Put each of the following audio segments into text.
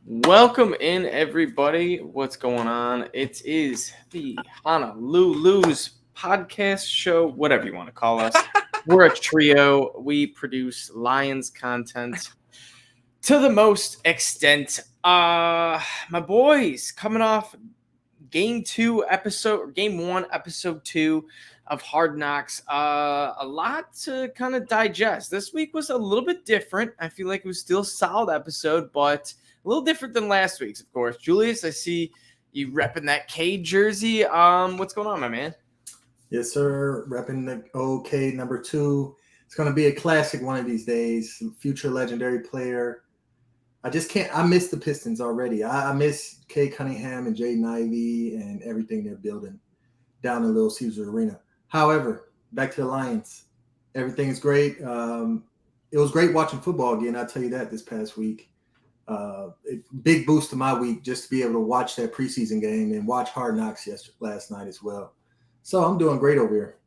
Welcome in, everybody. What's going on? It is the Honolulu's podcast show, whatever you want to call us. We're a trio. We produce Lions content to the most extent. My boys coming off game one, episode 2 of Hard Knocks. A lot to kind of digest. This week was a little bit different. I feel like it was still a solid episode, but a little different than last week's, of course. Julius, I see you repping that K jersey. What's going on, my man? Yes, sir. Repping the OK number 2. It's going to be a classic one of these days. Future legendary player. I just can't. I miss the Pistons already. I miss Kay Cunningham and Jaden Ivey and everything they're building down in Little Caesars Arena. However, back to the Lions. Everything is great. It was great watching football again. I'll tell you that this past week. Big boost to my week just to be able to watch that preseason game and watch Hard Knocks last night as well. So I'm doing great over here.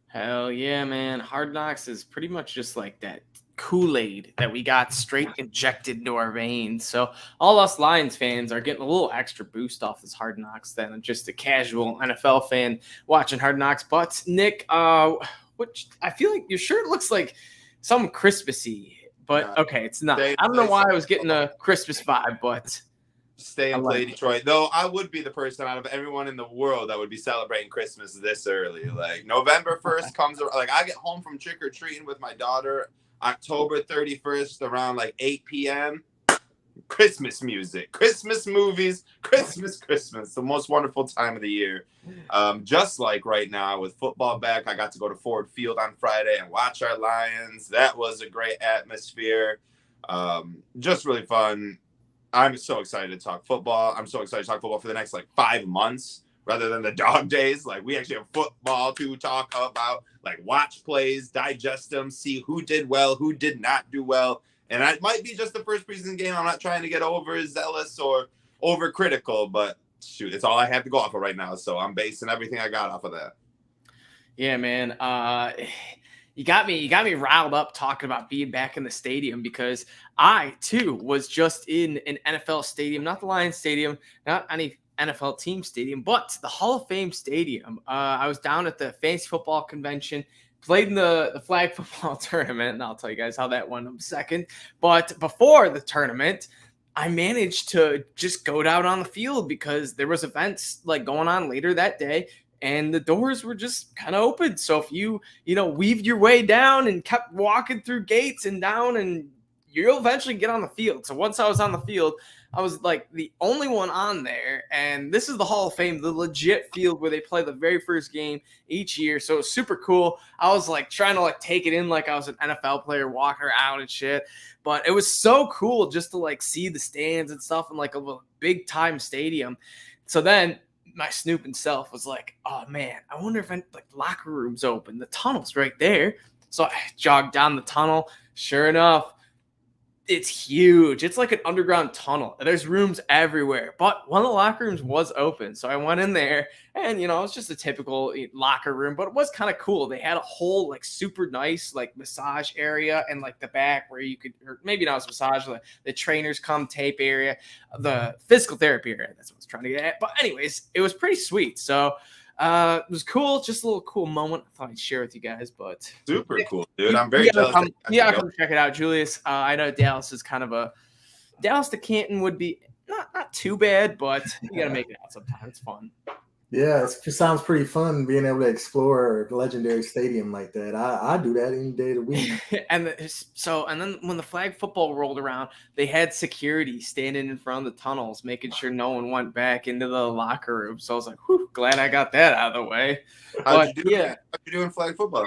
Hell yeah, man. Hard Knocks is pretty much just like that Kool-Aid that we got straight injected into our veins. So all us Lions fans are getting a little extra boost off this Hard Knocks than just a casual NFL fan watching Hard Knocks. But Nick, which I feel like your shirt looks like something Christmassy, but okay, it's not. I don't know why I was getting a Christmas vibe, but stay and play Detroit. Though I would be the person out of everyone in the world that would be celebrating Christmas this early. Like November 1st comes around, like I get home from trick or treating with my daughter October 31st around like 8 p.m. Christmas music, Christmas movies, Christmas, the most wonderful time of the year. Just like right now with football back, I got to go to Ford Field on Friday and watch our Lions. That was a great atmosphere. Just really fun. I'm so excited to talk football. I'm so excited to talk football for the next like 5 months rather than the dog days. Like we actually have football to talk about, like watch plays, digest them, see who did well, who did not do well. And it might be just the first preseason game. I'm not trying to get overzealous or overcritical, but shoot, it's all I have to go off of right now. So I'm basing everything I got off of that. Yeah, man. You got me riled up talking about being back in the stadium because I too was just in an NFL stadium, not the Lions stadium, not any NFL team stadium, but the Hall of Fame stadium. I was down at the fantasy football convention, played in the flag football tournament, and I'll tell you guys how that went in a second. But before the tournament, I managed to just go down on the field because there was events like going on later that day. And the doors were just kind of open. So if you weaved your way down and kept walking through gates and down, and you'll eventually get on the field. So once I was on the field, I was like the only one on there. And this is the Hall of Fame, the legit field where they play the very first game each year. So it was super cool. I was like trying to like take it in like I was an NFL player walking around and shit. But it was so cool just to like see the stands and stuff in like a big time stadium. So then my snooping self was like, oh man, I wonder if the locker room's open. The tunnel's right there. So I jogged down the tunnel. Sure enough, it's huge. It's like an underground tunnel. There's rooms everywhere, but one of the locker rooms was open. So I went in there and, it was just a typical locker room, but it was kind of cool. They had a whole like super nice like massage area and like the back where you could, or maybe not as massage, the trainers come tape area, the physical therapy area. That's what I was trying to get at. But anyways, it was pretty sweet. So it was cool, just a little cool moment. I thought I'd share with you guys, but super cool, dude. I'm very jealous. Come check it out, Julius. I know Dallas is kind of Dallas to Canton would be not too bad, but you gotta make it out sometimes. It's fun. Yeah, it sounds pretty fun being able to explore a legendary stadium like that. I do that any day of the week. and then when the flag football rolled around, they had security standing in front of the tunnels, making sure no one went back into the locker room. So I was like, whew, glad I got that out of the way. How'd you do in flag football?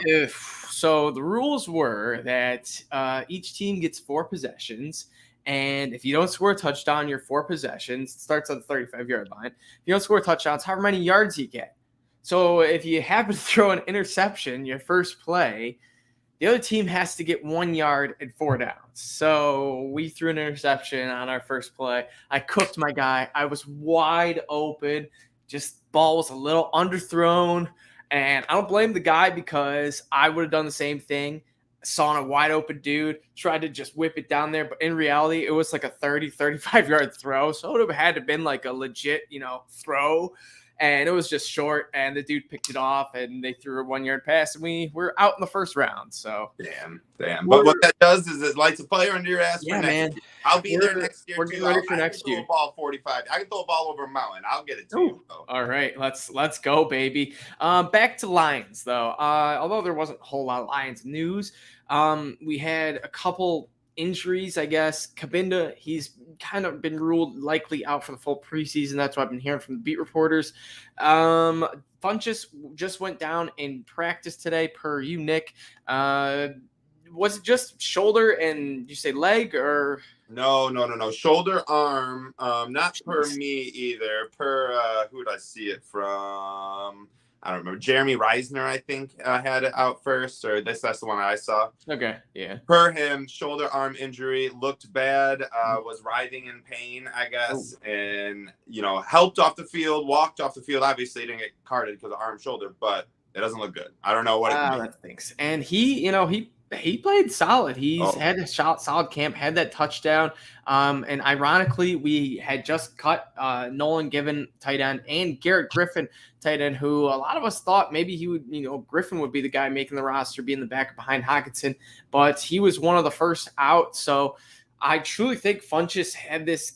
So the rules were that each team gets 4 possessions. And if you don't score a touchdown, your 4 possessions, it starts on the 35-yard line. If you don't score touchdowns, however many yards you get. So if you happen to throw an interception, your first play, the other team has to get 1 yard and 4 downs. So we threw an interception on our first play. I cooked my guy. I was wide open. Just ball was a little underthrown. And I don't blame the guy because I would have done the same thing. saw a wide open dude, tried to just whip it down there. But in reality, it was like a 30, 35-yard throw. So it would have had to been like a legit, throw. And it was just short, and the dude picked it off, and they threw a 1-yard pass, and we were out in the first round. So damn. But what that does is it lights a fire under your ass for next year. I'll be there next year. We're getting ready for next year. I can throw a ball 45. I can throw a ball over a mountain. I'll get it to you. Though. All right, let's go, baby. Back to Lions though. Although there wasn't a whole lot of Lions news, we had a couple injuries, I guess. Kabinda, he's kind of been ruled likely out for the full preseason. That's what I've been hearing from the beat reporters. Funchess just went down in practice today, per you, Nick. Was it just shoulder and you say leg or? No. Shoulder, arm. Not per me either. Per who did I see it from? I don't remember. Jeremy Reisner, I think, had it out first, or that's the one I saw. Okay, yeah. Per him, shoulder arm injury, looked bad, was writhing in pain, I guess, and helped off the field, walked off the field. Obviously, didn't get carded because of arm shoulder, but it doesn't look good. I don't know what it could be. That stinks. And he played solid. He's had a solid camp, had that touchdown. And ironically, we had just cut Nolan Given, tight end, and Garrett Griffin, tight end, who a lot of us thought maybe he would, Griffin would be the guy making the roster, being the backup behind Hockenson, but he was one of the first out. So I truly think Funchess had this,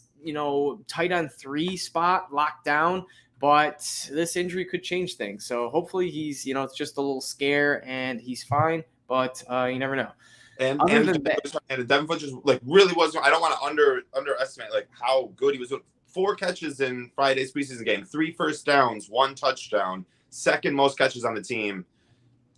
tight end 3 spot locked down. But this injury could change things. So hopefully he's, it's just a little scare and he's fine. But you never know. And Devin Funchess really was. I don't want to underestimate how good he was. 4 catches in Friday's preseason game, 3 first downs, 1 touchdown, second most catches on the team.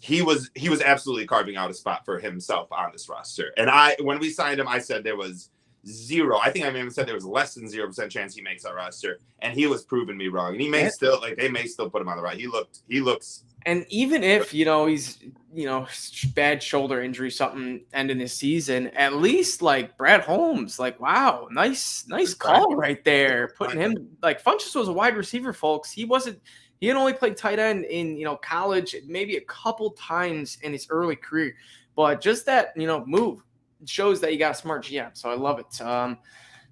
He was absolutely carving out a spot for himself on this roster. And when we signed him, I said there was 0. I think I even said there was less than 0% chance he makes that roster, and he was proving me wrong. And he may still they may still put him on the right. He looks. And even if he's bad shoulder injury, something ending this season, at least Brad Holmes, wow, nice call right there. Putting him Funchess was a wide receiver, folks. He had only played tight end in college, maybe a couple times in his early career, but just that move shows that you got a smart GM. So I love it.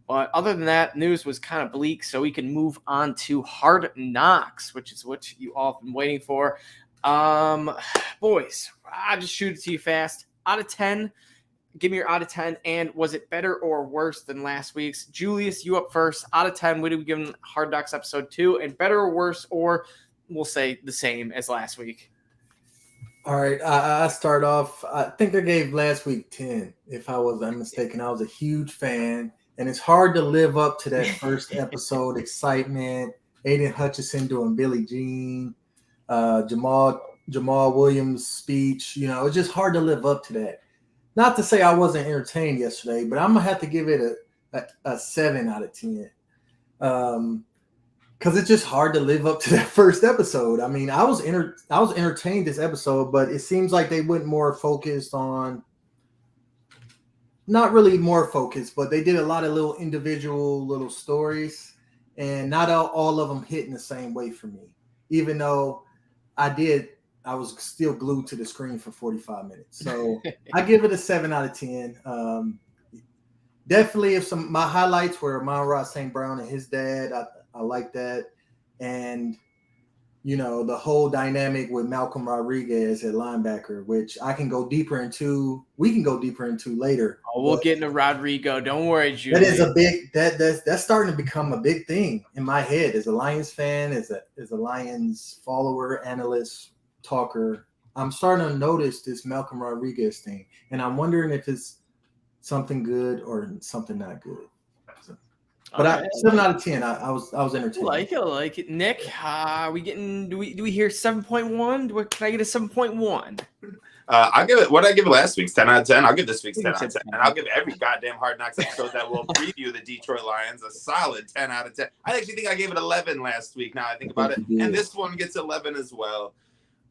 But other than that, news was kind of bleak, so we can move on to Hard Knocks, which is what you all have been waiting for. Boys, I'll just shoot it to you fast. Out of 10, give me your out of 10. And was it better or worse than last week's? Julius, you up first. Out of 10, what did we give him Hard Knocks episode 2? And better or worse, or we'll say the same as last week? All right, I start off. I think I gave last week 10, if I was mistaken. I was a huge fan. And it's hard to live up to that first episode excitement. Aiden Hutchinson doing Billie Jean, Jamal Williams' speech. It's just hard to live up to that. Not to say I wasn't entertained yesterday, but I'm gonna have to give it a 7 out of 10. Because it's just hard to live up to that first episode. I mean, I was entertained this episode, but it seems like they went more focused on. Not really more focused, but they did a lot of little individual little stories, and not all of them hitting the same way for me. Even though I was still glued to the screen for 45 minutes. So I give it a 7 out of 10. Definitely, if my highlights were Amon-Ra St. Brown and his dad, I like that, and the whole dynamic with Malcolm Rodriguez at linebacker, which we can go deeper into later. Oh, we'll get into Rodrigo. Don't worry, Julie. That is a big that's starting to become a big thing in my head as a Lions fan, as a Lions follower, analyst, talker. I'm starting to notice this Malcolm Rodriguez thing, and I'm wondering if it's something good or something not good. But 7 out of 10. I was entertained. I like it. Nick, we getting? Do we hear 7.1? Can I get a 7.1? I'll give it. What I give last week's 10 out of 10. I'll give this week's 10 out of 10, and I'll give every goddamn Hard Knocks episode that will preview the Detroit Lions a solid 10 out of 10. I actually think I gave it 11 last week. Now I think about it, and this one gets 11 as well.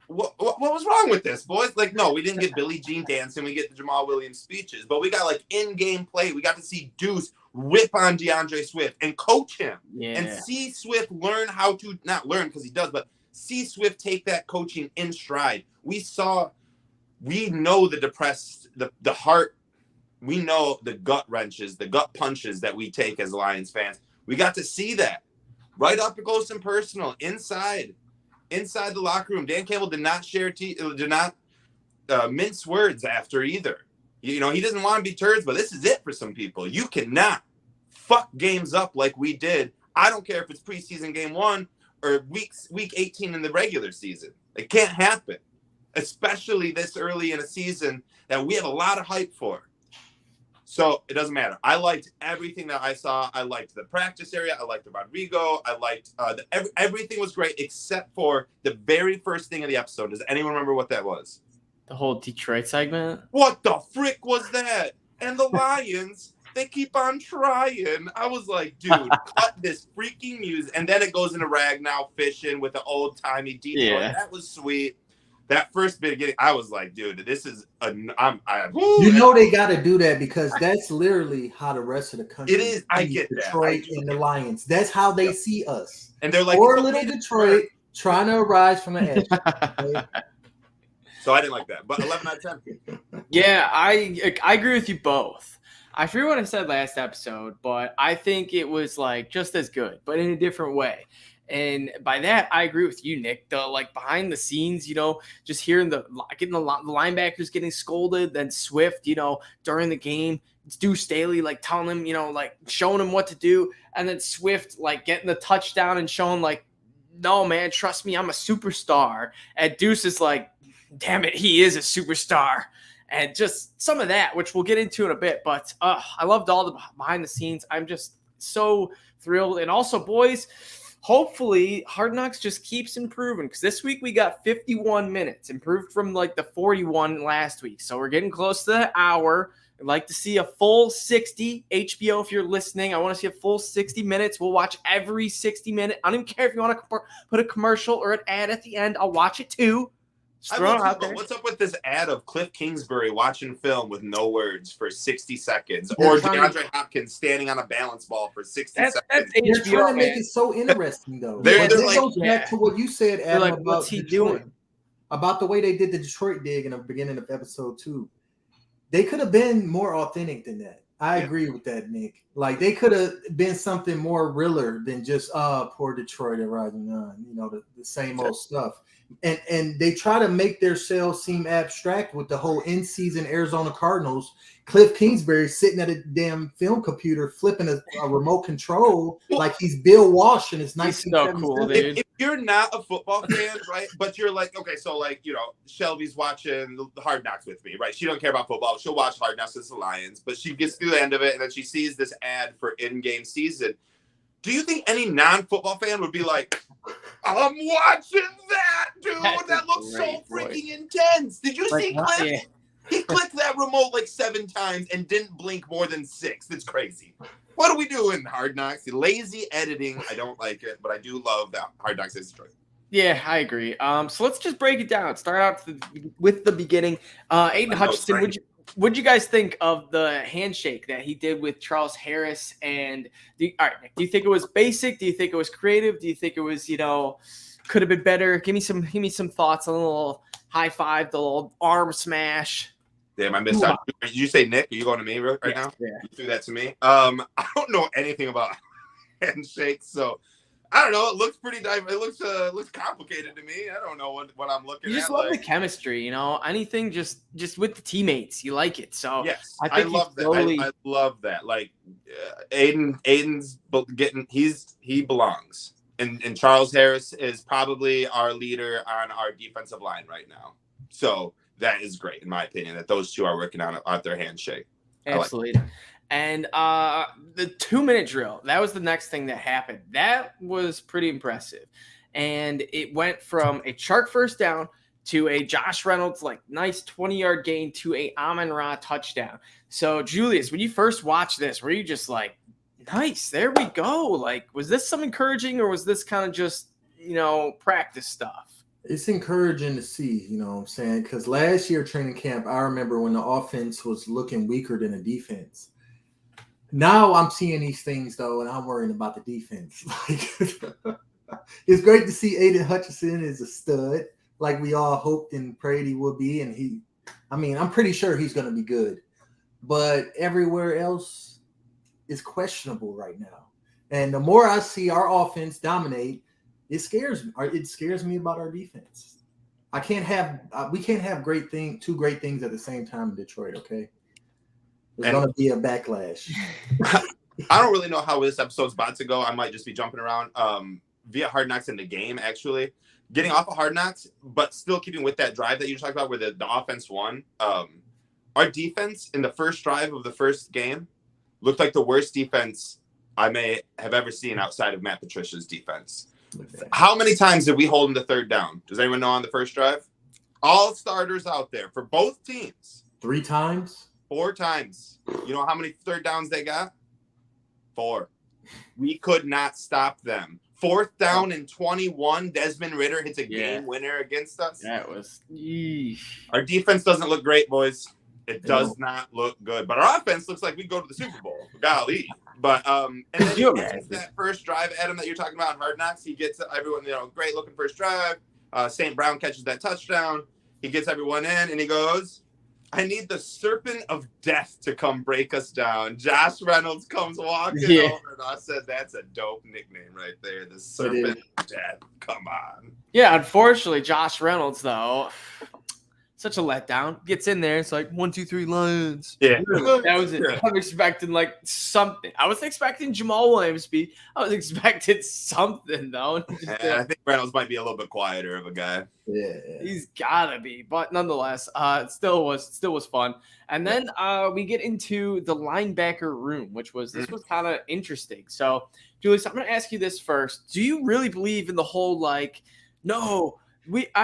What was wrong with this, boys? No, we didn't get Billie Jean dancing. We get the Jamal Williams speeches, but we got in-game play. We got to see Deuce whip on DeAndre Swift and coach him and see Swift learn how to not learn because he does, but see Swift take that coaching in stride. We know the the heart. We know the gut wrenches, the gut punches that we take as Lions fans. We got to see that right up close and personal inside the locker room. Dan Campbell did not mince words after either. You know, he doesn't want to be turds, but this is it for some people. You cannot fuck games up like we did. I don't care if it's preseason game 1 or week 18 in the regular season. It can't happen, especially this early in a season that we have a lot of hype for. So it doesn't matter. I liked everything that I saw. I liked the practice area. I liked the Rodrigo. I liked everything was great except for the very first thing of the episode. Does anyone remember what that was? The whole Detroit segment? What the frick was that? And the Lions, they keep on trying. I was like, dude, cut this freaking music. And then it goes into Ragnow fishing with the old-timey Detroit. Yeah. That was sweet. That first bit of getting, I was like, dude, this is you know they got to do that because that's literally how the rest of the country. It is. I get Detroit that. And the Lions. That's how they see us. And they're like, poor little Detroit trying to arise from the edge. Right? So I didn't like that, but 11 out of 10. Yeah, I agree with you both. I forget what I said last episode, but I think it was like just as good, but in a different way. And by that, I agree with you, Nick. The like behind the scenes, you know, just hearing the linebackers getting scolded, then Swift, you know, during the game, Deuce Staley like telling him, you know, like showing him what to do, and then Swift like getting the touchdown and showing like, no man, trust me, I'm a superstar. And Deuce is like, damn it, he is a superstar. And just some of that, which we'll get into in a bit. But I loved all the behind the scenes. I'm just so thrilled. And also, boys, hopefully Hard Knocks just keeps improving because this week we got 51 minutes, improved from like the 41 last week. So we're getting close to the hour. I'd like to see a full 60. HBO, if you're listening, I want to see a full 60 minutes. We'll watch every 60 minute. I don't even care if you want to put a commercial or an ad at the end. I'll watch it too. What's up with this ad of Cliff Kingsbury watching film with no words for 60 seconds, or DeAndre Hopkins standing on a balance ball for 60 seconds? They're trying to make it so interesting, though. They're this goes back to what you said, Adam, like, about what's he Detroit, doing? About the way they did the Detroit dig in the beginning of episode 2. They could have been more authentic than that. I agree with that, Nick. Like, they could have been something more realer than just, poor Detroit and rising on, you know, the same old stuff. And they try to make themselves seem abstract with the whole in-season Arizona Cardinals. Cliff Kingsbury sitting at a damn film computer flipping a remote control like he's Bill Walsh in his 1977. So cool, dude. If you're not a football fan, right, but you're like, okay, so like, you know, Shelby's watching the Hard Knocks with me, right? She don't care about football. She'll watch Hard Knocks as the Lions, but she gets through the end of it and then she sees this ad for in-game season. Do you think any non-football fan would be like, I'm watching that, dude? That looks so freaking intense. Did you see Cliff? Yeah. He clicked that remote like 7 times and didn't blink more than 6. That's crazy. What are we doing, Hard Knocks? Lazy editing. I don't like it, but I do love that Hard Knocks is Detroit. Yeah, I agree. So let's just break it down. Start out with the beginning. Aiden Hutchinson, what'd you guys think of the handshake that he did with Charles Harris? And do you think it was basic? Do you think it was creative? Do you think it was, you know, could have been better? Give me some thoughts on the little high five, the little arm smash. Damn, I missed out. Did you say Nick? Are you going to me right now? Yeah. You threw that to me. I don't know anything about handshakes, so I don't know. It looks pretty. It looks complicated to me. I don't know what I'm looking at. You just love the chemistry, you know. Anything just with the teammates, you like it. So yes, I love that. I love that. Like Aiden's getting. He belongs, and Charles Harris is probably our leader on our defensive line right now. So that is great in my opinion. That those two are working on their handshake. Absolutely. And the 2-minute drill, that was the next thing that happened. That was pretty impressive. And it went from a Chark first down to a Josh Reynolds, like nice 20-yard gain to a Amon-Ra touchdown. So, Julius, when you first watched this, were you just like, nice, there we go? Like, was this some encouraging or was this kind of just, you know, practice stuff? It's encouraging to see, you know what I'm saying? Because last year training camp, I remember when the offense was looking weaker than the defense. Now I'm seeing these things, though, and I'm worrying about the defense. Like, it's great to see Aiden Hutchinson is a stud, like we all hoped and prayed he would be, and he I mean, I'm pretty sure he's going to be good, but everywhere else is questionable right now. And the more I see our offense dominate, it scares me. It scares me about our defense. We can't have two great things at the same time in Detroit. Okay, there's going to be a backlash. I don't really know how this episode's about to go. I might just be jumping around via Hard Knocks in the game, actually. Getting off of Hard Knocks, but still keeping with that drive that you talked about where the offense won. Our defense in the first drive of the first game looked like the worst defense I may have ever seen outside of Matt Patricia's defense. How many times did we hold him to third down? Does anyone know on the first drive? All starters out there for both teams. 3 times? 4 times. You know how many third downs they got? 4. We could not stop them. 4th down and 21. Desmond Ridder hits a game winner against us. That was. Our defense doesn't look great, boys. It does not look good. But our offense looks like we go to the Super Bowl. Golly. But and then he gets that first drive, Adam, that you're talking about in Hard Knocks. He gets everyone, great looking first drive. St. Brown catches that touchdown. He gets everyone in, and he goes, I need the serpent of death to come break us down. Josh Reynolds comes walking over, and I said, that's a dope nickname right there. The serpent of death. Come on. Yeah, unfortunately, Josh Reynolds, though, such a letdown. Gets in there. It's like 1, 2, 3 Lions. Yeah. That was it. I was expecting like something. I was expecting Jamal Williams to be. I was expecting something, though. I think Reynolds might be a little bit quieter of a guy. Yeah. He's gotta be, but nonetheless, it still was fun. And then we get into the linebacker room, which was kind of interesting. So, Julius, I'm gonna ask you this first. Do you really believe in the whole I've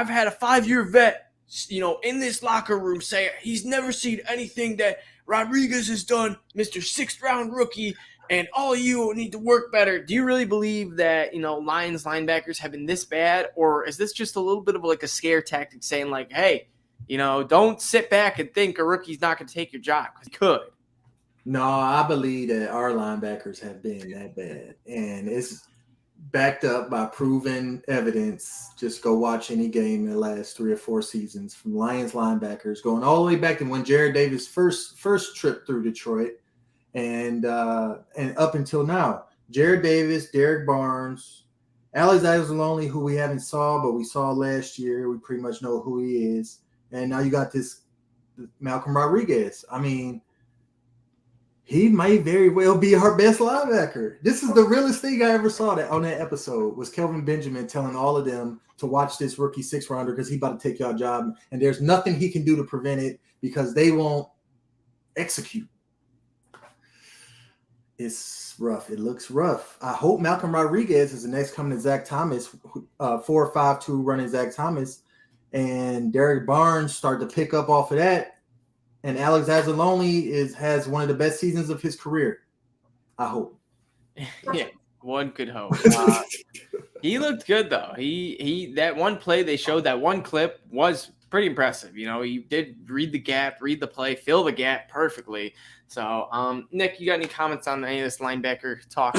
had a 5-year vet, in this locker room say he's never seen anything that Rodriguez has done, Mr. 6th round rookie, and all of you need to work better. Do you really believe that, Lions linebackers have been this bad, or is this just a little bit of like a scare tactic saying like, hey, don't sit back and think a rookie's not going to take your job, because he could? No, I believe that our linebackers have been that bad, and it's backed up by proven evidence. Just go watch any game in the last 3 or 4 seasons from Lions linebackers, going all the way back to when Jared Davis first trip through Detroit, and up until now. Jared Davis, Derek Barnes, Alex Anzalone, who we haven't saw, but we saw last year. We pretty much know who he is. And now you got this Malcolm Rodriguez. I mean, he might very well be our best linebacker. This is the realest thing I ever saw on that episode, was Kelvin Benjamin telling all of them to watch this rookie 6th rounder because he about to take y'all job, and there's nothing he can do to prevent it because they won't execute. It's rough. It looks rough. I hope Malcolm Rodriguez is the next coming to Zach Thomas, 4.52 running Zach Thomas, and Derek Barnes start to pick up off of that. And Alex Anzalone has one of the best seasons of his career. I hope. Yeah, one could hope. He looked good though. He that one play they showed, that one clip, was pretty impressive. He did read the gap, read the play, fill the gap perfectly. So, Nick, you got any comments on any of this linebacker talk?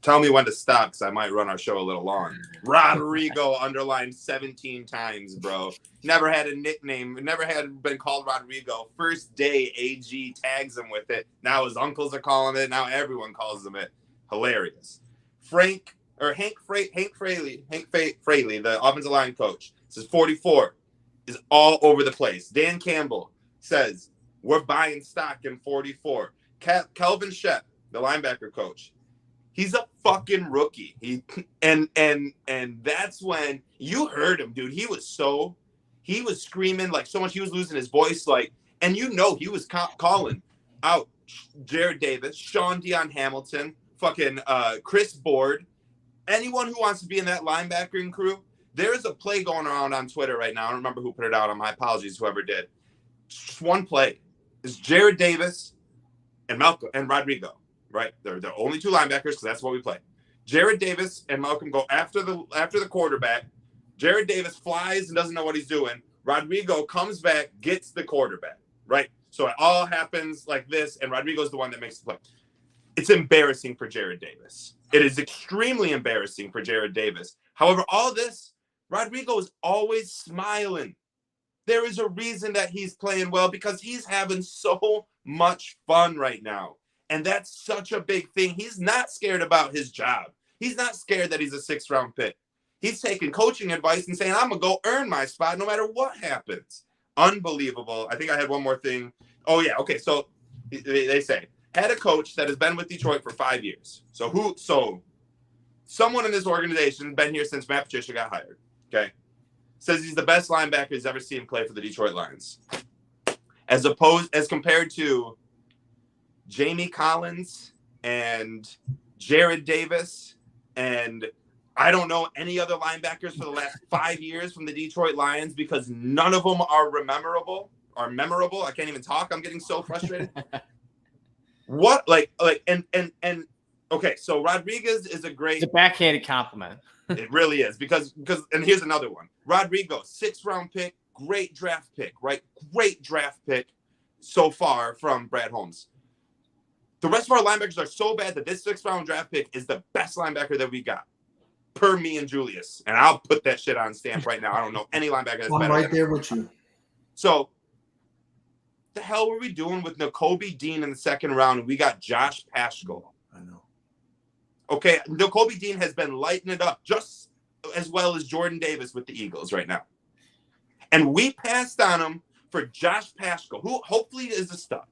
Tell me when to stop, because I might run our show a little long. Rodrigo underlined 17 times, bro. Never had a nickname. Never had been called Rodrigo. First day, AG tags him with it. Now his uncles are calling it. Now everyone calls him it. Hilarious. Hank Fraley, the offensive line coach, says 44 is all over the place. Dan Campbell says we're buying stock in 44. Kelvin Shep, the linebacker coach, he's a fucking rookie. And that's when you heard him, dude. He was screaming like so much. He was losing his voice, and he was calling out Jared Davis, Sean Dion Hamilton, fucking Chris Board, anyone who wants to be in that linebacking crew. There's a play going around on Twitter right now. I don't remember who put it out. On my apologies, whoever did. Just one play is Jared Davis and Malcolm and Rodrigo. Right, they're the only 2 linebackers because that's what we play. Jared Davis and Malcolm go after the quarterback. Jared Davis flies and doesn't know what he's doing. Rodrigo comes back, gets the quarterback. Right, so it all happens like this, and Rodrigo's the one that makes the play. It's embarrassing for Jared Davis. It is extremely embarrassing for Jared Davis. However, all this, Rodrigo is always smiling. There is a reason that he's playing well because he's having so much fun right now. And that's such a big thing. He's not scared about his job. He's not scared that he's a 6th-round pick. He's taking coaching advice and saying, I'm going to go earn my spot no matter what happens. Unbelievable. I think I had one more thing. Oh, yeah. Okay. So they say, had a coach that has been with Detroit for 5 years. So someone in this organization has been here since Matt Patricia got hired. Okay. Says he's the best linebacker he's ever seen play for the Detroit Lions. As compared to Jamie Collins and Jared Davis and I don't know any other linebackers for the last 5 years from the Detroit Lions because none of them are memorable. I can't even talk. I'm getting so frustrated. What and okay, so Rodriguez is it's a backhanded compliment. It really is because and here's another one. Rodrigo, 6th-round pick, great draft pick, right? Great draft pick so far from Brad Holmes. The rest of our linebackers are so bad that this 6th-round draft pick is the best linebacker that we got. Per me and Julius. And I'll put that shit on stamp right now. I don't know any linebacker that's better. I'm right there with you. So, the hell were we doing with Nakobe Dean in the 2nd round and we got Josh Paschal? I know. Okay, Nakobe Dean has been lighting it up just as well as Jordan Davis with the Eagles right now. And we passed on him for Josh Paschal, who hopefully is a stud.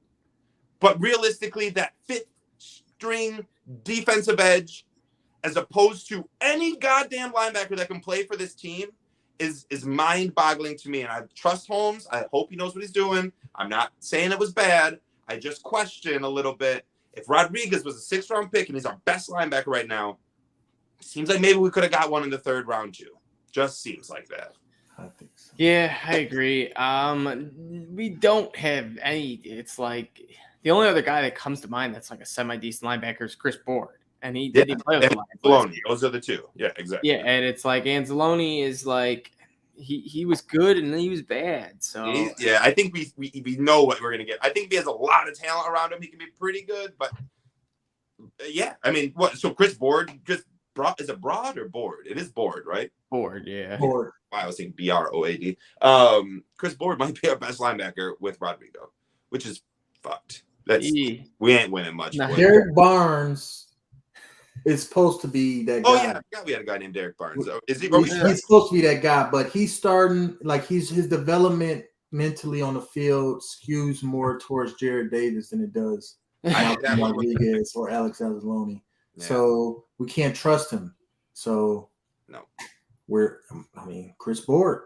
But realistically, that 5th-string defensive edge as opposed to any goddamn linebacker that can play for this team is mind-boggling to me. And I trust Holmes. I hope he knows what he's doing. I'm not saying it was bad. I just question a little bit. If Rodriguez was a 6th-round pick and he's our best linebacker right now, it seems like maybe we could have got one in the 3rd round too. Just seems like that. I think so. Yeah, I agree. We don't have any. It's like the only other guy that comes to mind that's like a semi-decent linebacker is Chris Board. And he did play with the Lions. Those are the two. Yeah, exactly. Yeah, and it's like Anzalone is like he was good and then he was bad. So I think we know what we're gonna get. I think if he has a lot of talent around him, he can be pretty good. But yeah, I mean, what? So Chris Board is it Broad or Board? It is Board, right? Board, yeah. Board. Wow, I was thinking Broad. Chris Board might be our best linebacker with Rodrigo, which is fucked. We ain't winning much. Derek Barnes is supposed to be that guy. Oh yeah, we had a guy named Derek Barnes. Is he? He's supposed to be that guy, but he's starting like his development mentally on the field skews more towards Jared Davis than it does Rodriguez or Alex Anzalone. Yeah. So we can't trust him. So no, Chris Board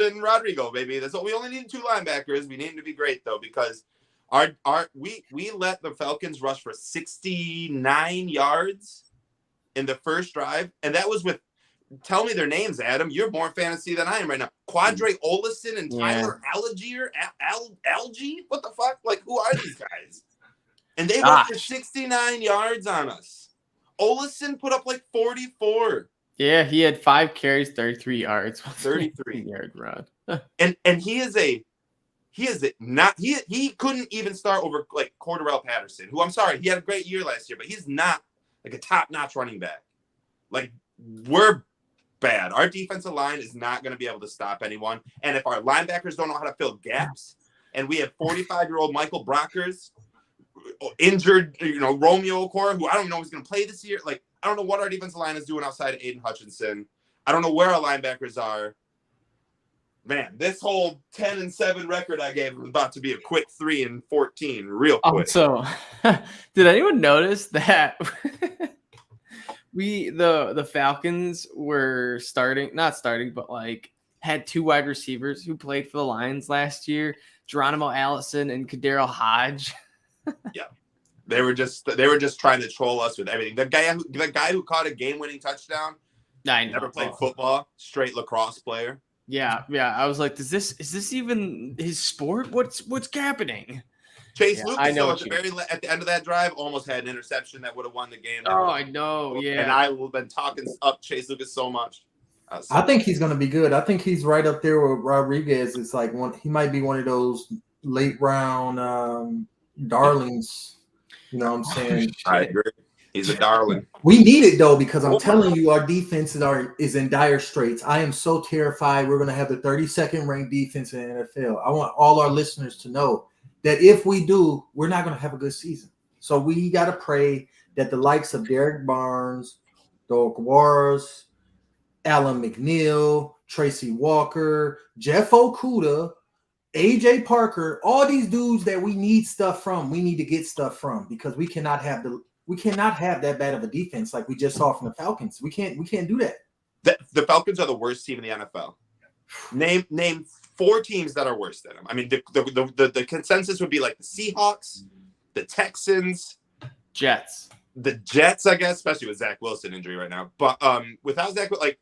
and Rodrigo, baby. That's what we only need 2 linebackers. We need them to be great though because. We let the Falcons rush for 69 yards in the first drive, and that was with. Tell me their names, Adam. You're more fantasy than I am right now. Quadre Olison and Tyler Algier. Algie? What the fuck? Like, who are these guys? And they rushed for 69 yards on us. Olison put up like 44. Yeah, he had 5 carries, 33 yards. 33 yard run. and he couldn't even start over like Cordarrelle Patterson, who I'm sorry, he had a great year last year, but he's not like a top-notch running back. Like, we're bad. Our defensive line is not going to be able to stop anyone. And if our linebackers don't know how to fill gaps, and we have 45-year-old Michael Brockers, injured, Romeo Okora, who I don't know if he's going to play this year. Like, I don't know what our defensive line is doing outside of Aiden Hutchinson. I don't know where our linebackers are. Man, this whole 10-7 record I gave was about to be a quick 3-14, real quick. So, did anyone notice that the Falcons were had 2 wide receivers who played for the Lions last year, Geronimo Allison and Kadero Hodge? Yeah, they were just trying to troll us with everything. The guy who caught a game-winning touchdown, never played football, straight lacrosse player. Yeah. I was like, is this even his sport? What's happening? Chase Lucas, at the end of that drive, almost had an interception that would have won the game. Oh, I know. Yeah. And I've been talking up Chase Lucas so much. I think he's going to be good. I think he's right up there with Rodriguez. It's like he might be one of those late round darlings. You know what I'm saying? I agree. He's a darling. We need it though, because I'm telling you, our defense is in dire straits. I am so terrified. We're going to have the 32nd ranked defense in the NFL. I want all our listeners to know that if we do, we're not going to have a good season. So we got to pray that the likes of Derek Barnes, Doak Warres, Alan McNeil, Tracy Walker, Jeff Okuda, AJ Parker, all these dudes that we need stuff from, we need to get stuff from, because we cannot have that bad of a defense like we just saw from the Falcons. We can't do that. The Falcons are the worst team in the NFL. Name 4 teams that are worse than them. I mean, the consensus would be like the Seahawks, the Texans, Jets. The Jets, I guess, especially with Zach Wilson injury right now. But without Zach, like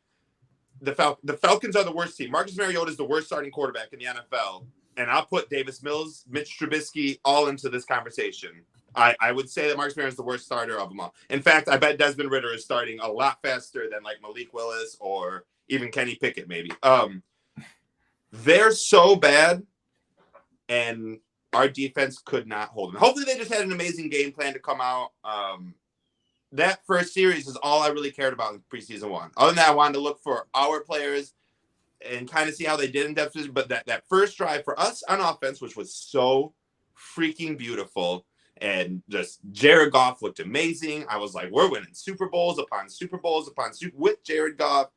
the Falcons are the worst team. Marcus Mariota is the worst starting quarterback in the NFL, and I'll put Davis Mills, Mitch Trubisky all into this conversation. I would say that Marcus Mariota is the worst starter of them all. In fact, I bet Desmond Ridder is starting a lot faster than like Malik Willis or even Kenny Pickett, maybe. They're so bad, and our defense could not hold them. Hopefully, they just had an amazing game plan to come out. That first series is all I really cared about in preseason 1. Other than that, I wanted to look for our players and kind of see how they did in depth. But that first drive for us on offense, which was so freaking beautiful, and just Jared Goff looked amazing. I was like, we're winning Super Bowls upon Super Bowls with Jared Goff.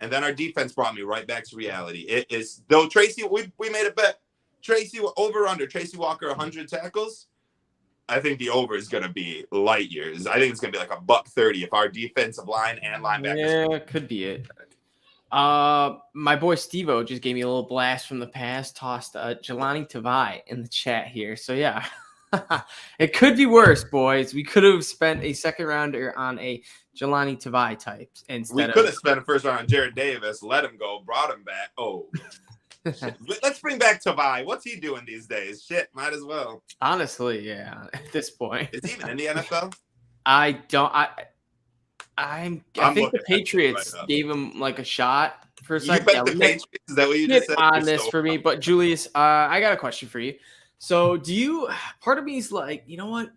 And then our defense brought me right back to reality. It is, though, Tracy, we made a bet. Tracy, over-under, Tracy Walker, 100 tackles. I think the over is going to be light years. I think it's going to be like $130 if our defensive line and linebackers. Yeah, could be it. My boy Steve-O just gave me a little blast from the past, tossed Jelani Tavai in the chat here. So, yeah, it could be worse, boys. We could have spent a second rounder on a Jelani Tavai type instead. We could have spent a first round on Jared Davis, let him go, brought him back. Oh, let's bring back Tavai. What's he doing these days? Shit, might as well. Honestly, yeah. At this point, is he even in the NFL? I think the Patriots gave him like a shot for a second. You bet the Patriots? Is that what you just said? On this for me, but Julius, I got a question for you. So, part of me is like, you know what?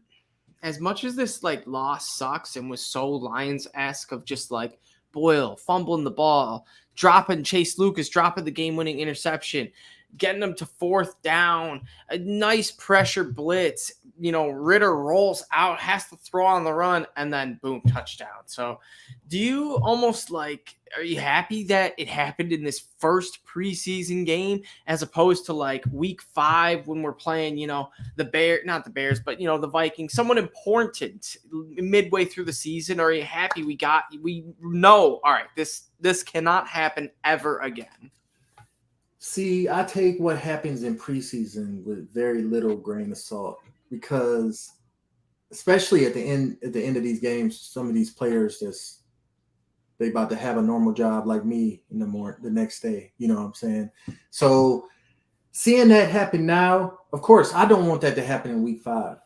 As much as this like loss sucks and was so Lions-esque of just like Boyle fumbling the ball, dropping Chase Lucas, dropping the game-winning interception, getting them to 4th down, a nice pressure blitz, Ritter rolls out, has to throw on the run, and then boom, touchdown. So do you are you happy that it happened in this first preseason game as opposed to like week 5 when we're playing, not the Bears, but the Vikings, someone important midway through the season? Or are you happy we know, all right, this cannot happen ever again? See, I take what happens in preseason with very little grain of salt, because especially at the end of these games, some of these players they about to have a normal job like me in the next day. You know what I'm saying? So seeing that happen now, of course, I don't want that to happen in week 5.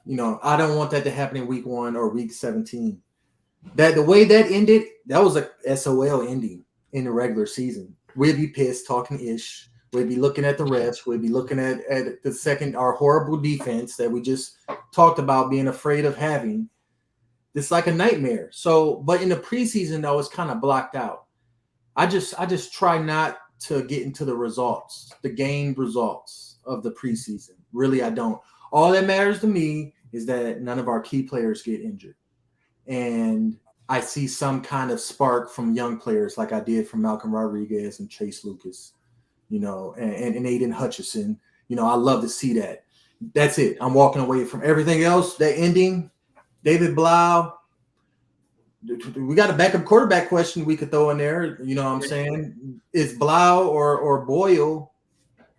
I don't want that to happen in week 1 or week 17. That the way that ended, that was a SOL ending in the regular season. We'd be pissed, talking ish. We'd be looking at the refs. We'd be looking at our horrible defense that we just talked about being afraid of having. It's like a nightmare. So, but in the preseason, though, it's kind of blocked out. I just try not to get into the results, the game results of the preseason. Really, I don't. All that matters to me is that none of our key players get injured. And I see some kind of spark from young players like I did from Malcolm Rodriguez and Chase Lucas. And Aiden Hutchinson. I love to see that. That's it. I'm walking away from everything else. That ending, David Blau. We got a backup quarterback question we could throw in there. You know what I'm saying? Is Blau or Boyle,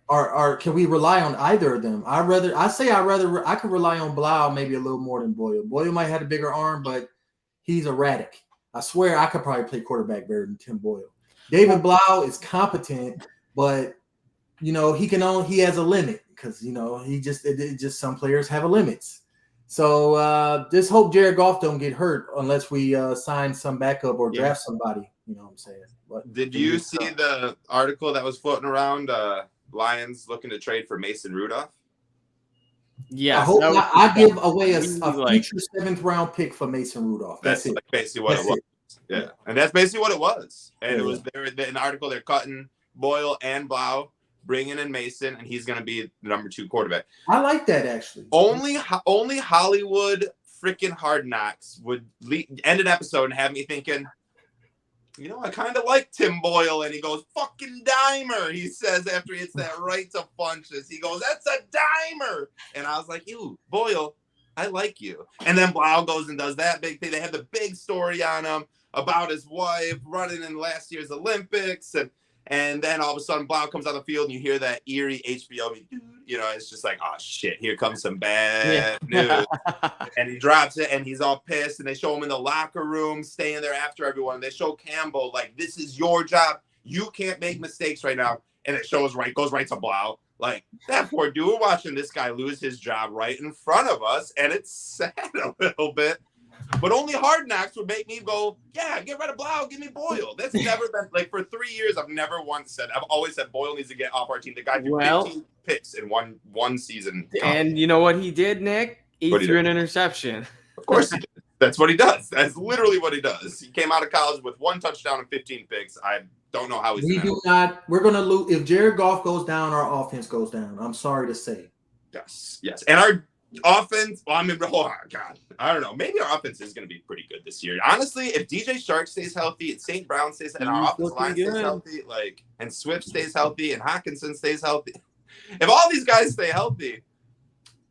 or can we rely on either of them? I could rely on Blau maybe a little more than Boyle. Boyle might have a bigger arm, but he's erratic. I swear I could probably play quarterback better than Tim Boyle. David Blau is competent, but he has a limit because just some players have a limits. So just hope Jared Goff don't get hurt unless we sign some backup or draft somebody. You know what I'm saying? But did you see the article that was floating around? Lions looking to trade for Mason Rudolph. Yeah, I hope not. I give away a like, future 7th round pick for Mason Rudolph. That's it. Like basically what it was. Yeah, and that's basically what it was. And it was there in the article. They're cutting Boyle and Blau, bringing in Mason, and he's going to be the number 2 quarterback. I like that actually. Only Hollywood freaking Hard Knocks would end an episode and have me thinking, you know, I kind of like Tim Boyle. And he goes, fucking dimer. He says after he hits that right to punches, he goes, that's a dimer. And I was like, ew, Boyle, I like you. And then Blau goes and does that big thing. They have the big story on him about his wife running in last year's Olympics. And then all of a sudden Blau comes on the field and you hear that eerie HBO, you know, it's just like, oh shit, here comes some bad news. And he drops it and he's all pissed, and they show him in the locker room staying there after everyone. They show Campbell like, this is your job. You can't make mistakes right now. And it goes right to Blau. Like, that poor dude, we're watching this guy lose his job right in front of us, and it's sad a little bit. But only Hard Knocks would make me go, yeah, get rid of Blau, give me Boyle. That's never been, like, for 3 years, I've never once said, I've always said Boyle needs to get off our team. The guy threw 15 picks in one season. And you know what he did, Nick? He threw an interception. Of course he did. That's what he does. That's literally what he does. He came out of college with 1 touchdown and 15 picks. I don't know how he's we're going to lose. If Jared Goff goes down, our offense goes down. I'm sorry to say. Yes. And our offense, well, I mean, oh God, I don't know. Maybe our offense is going to be pretty good this year. Honestly, if DJ Shark stays healthy and St. Brown stays and our offensive line stays healthy, like, and Swift stays healthy and Hawkinson stays healthy, if all these guys stay healthy,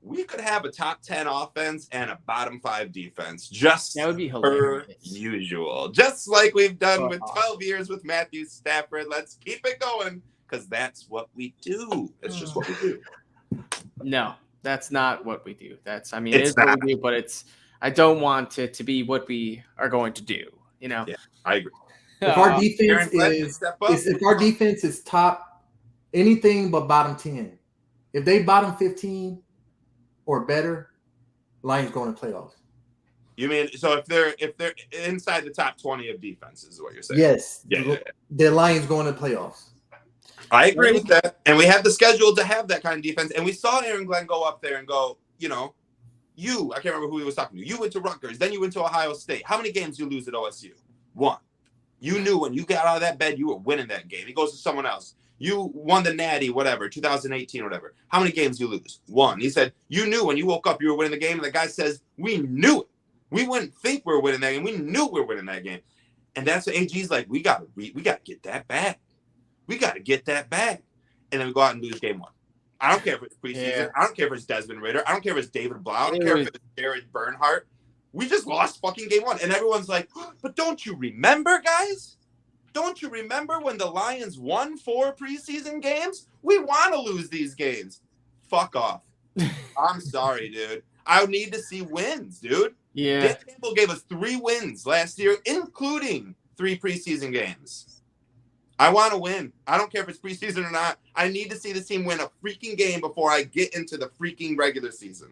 we could have a top 10 offense and a bottom 5 defense. Just that would be hilarious. Per usual. Just like we've done with 12 years with Matthew Stafford. Let's keep it going, because that's what we do. It's just what we do. No, that's not what we do. It is what we do, but I don't want it to be what we are going to do, you know? Yeah, I agree. If our defense is top anything but bottom 10, if they bottom 15 or better, Lions going to playoffs. You mean, so if they're inside the top 20 of defenses is what you're saying? Yes. Yeah. The Lions going to playoffs. I agree with that. And we have the schedule to have that kind of defense. And we saw Aaron Glenn go up there and go, you know, I can't remember who he was talking to. You went to Rutgers, then you went to Ohio State. How many games did you lose at OSU? 1. You knew when you got out of that bed, you were winning that game. He goes to someone else. You won the Natty, whatever, 2018, whatever. How many games you lose? 1. He said, you knew when you woke up, you were winning the game. And the guy says, we knew it. We wouldn't think we were winning that game. We knew we were winning that game. And that's what AG's like, we got to get that back. We got to get that back. And then we go out and lose game 1. I don't care if it's preseason. Yeah. I don't care if it's Desmond Ridder. I don't care if it's David Blau. I don't care if it's Jared Bernhardt. We just lost fucking game 1. And everyone's like, but don't you remember, guys? Don't you remember when the Lions won 4 preseason games? We want to lose these games. Fuck off. I'm sorry, dude. I need to see wins, dude. Yeah. Dan Campbell gave us 3 wins last year, including 3 preseason games. I want to win. I don't care if it's preseason or not. I need to see the team win a freaking game before I get into the freaking regular season.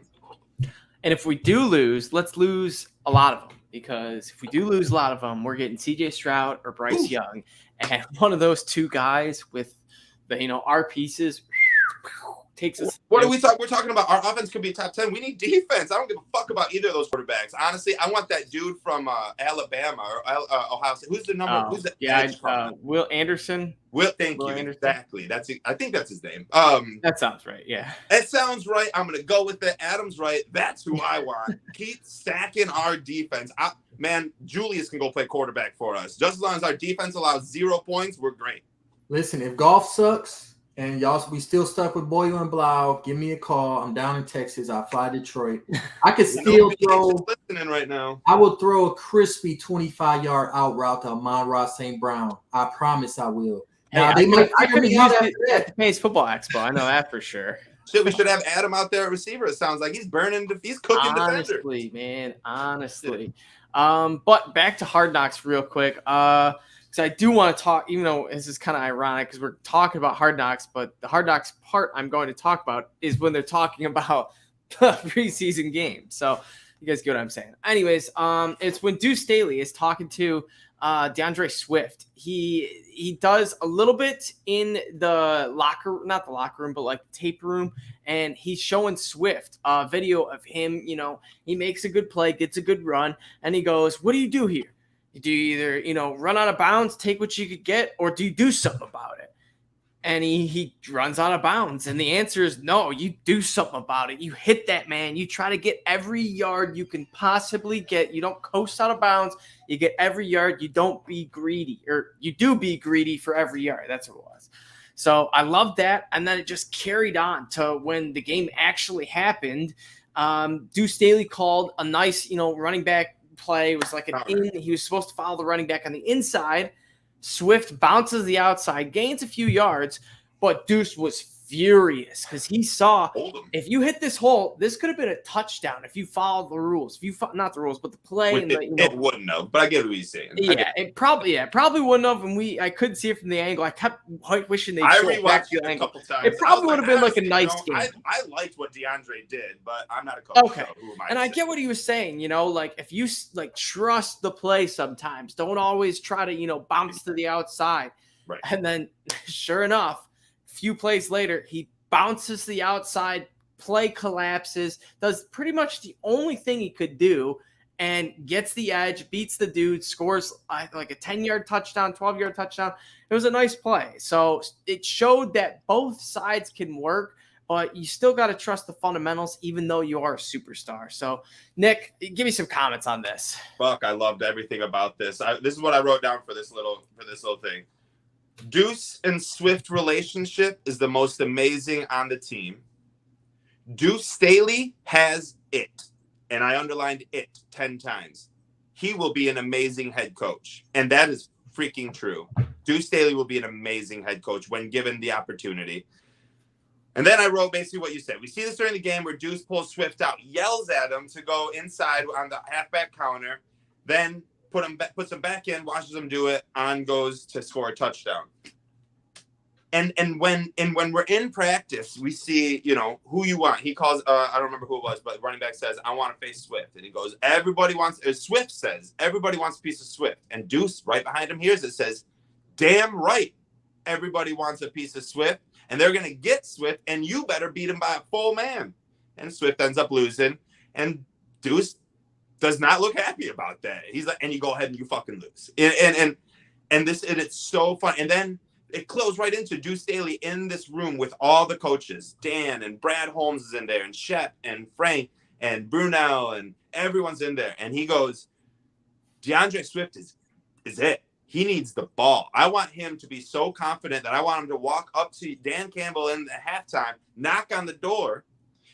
And if we do lose, let's lose a lot of them. Because if we do lose a lot of them, we're getting CJ Stroud or Bryce Young. And one of those 2 guys with our pieces takes us. What are we talking? We're talking about our offense could be top 10. We need defense. I don't give a fuck about either of those quarterbacks. Honestly, I want that dude from Alabama or Ohio State. Who's the number? Who's the edge from? Will Anderson. Thank you. Anderson. Exactly. I think that's his name. That sounds right. Yeah. It sounds right. I'm gonna go with it. Adam's right. That's who I want. Keep stacking our defense. Man, Julius can go play quarterback for us. Just as long as our defense allows 0 points, we're great. Listen, if golf sucks and we still stuck with Boyle and Blau, give me a call. I'm down in Texas. I fly to Detroit. I could still throw. Listening right now. I will throw a crispy 25-yard out route to Amon-Ra St. Brown. I promise I will. Now, they might figure me out at the Pace Football Expo. I know that for sure. We should have Adam out there at receiver. It sounds like he's cooking honestly, man. Honestly. But back to Hard Knocks real quick. Because I do want to talk, even though this is kind of ironic because we're talking about Hard Knocks, but the Hard Knocks part I'm going to talk about is when they're talking about the preseason game. So you guys get what I'm saying. Anyways, it's when Deuce Staley is talking to DeAndre Swift. He does a little bit in the not the locker room, but like the tape room, and he's showing Swift a video of him. He makes a good play, gets a good run, and he goes, "What do you do here? Do you either run out of bounds, take what you could get, or do you do something about it?" And he runs out of bounds. And the answer is no, you do something about it. You hit that man. You try to get every yard you can possibly get. You don't coast out of bounds. You get every yard. You don't be greedy, or you do be greedy for every yard. That's what it was. So I love that. And then it just carried on to when the game actually happened. Deuce Staley called a nice, running back play. It was like an in. He was supposed to follow the running back on the inside. Swift bounces the outside, gains a few yards, but Deuce was furious because he saw if you hit this hole, this could have been a touchdown if you followed the rules. If you not the rules, but the play. It wouldn't have, but I get what you're saying. Yeah, it probably wouldn't have. And I couldn't see it from the angle. I kept wishing they. I rewatched it a couple times. It probably would have been like a nice game. I liked what DeAndre did, but I'm not a coach. Okay, and I get what he was saying. Like if you trust the play, sometimes don't always try to bounce to the outside. Right. And then, sure enough, a few plays later, he bounces to the outside. Play collapses. Does pretty much the only thing he could do. And gets the edge, beats the dude, scores like a 10-yard touchdown, 12-yard touchdown. It was a nice play. So it showed that both sides can work, but you still got to trust the fundamentals, even though you are a superstar. So, Nick, give me some comments on this. Fuck, I loved everything about this. This is what I wrote down for this little thing. Deuce and Swift relationship is the most amazing on the team. Deuce Staley has it. And I underlined it 10 times. He will be an amazing head coach. And that is freaking true. Deuce Staley will be an amazing head coach when given the opportunity. And then I wrote basically what you said. We see this during the game where Deuce pulls Swift out, yells at him to go inside on the halfback counter, then puts him back in, watches him do it, on goes to score a touchdown. And when we're in practice, we see, who you want. He calls, I don't remember who it was, but running back says, I want to face Swift. And he goes, Swift says, everybody wants a piece of Swift. And Deuce, right behind him, hears it, says, damn right, everybody wants a piece of Swift. And they're going to get Swift, and you better beat him by a full man. And Swift ends up losing. And Deuce does not look happy about that. He's like, and you go ahead and you fucking lose. And it's so fun. And then it closed right into Deuce Staley in this room with all the coaches. Dan and Brad Holmes is in there, and Shep and Frank and Brunel, and everyone's in there. And he goes, DeAndre Swift is it. He needs the ball. I want him to be so confident that I want him to walk up to Dan Campbell in the halftime, knock on the door,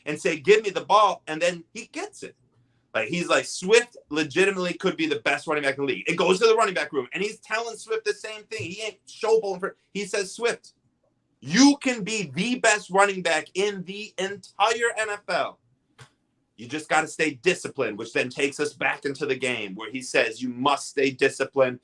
and say, give me the ball. And then he gets it. Like, he's like, Swift legitimately could be the best running back in the league. It goes to the running back room, and he's telling Swift the same thing. He ain't showboating. He says, Swift, you can be the best running back in the entire NFL. You just got to stay disciplined, which then takes us back into the game where he says you must stay disciplined.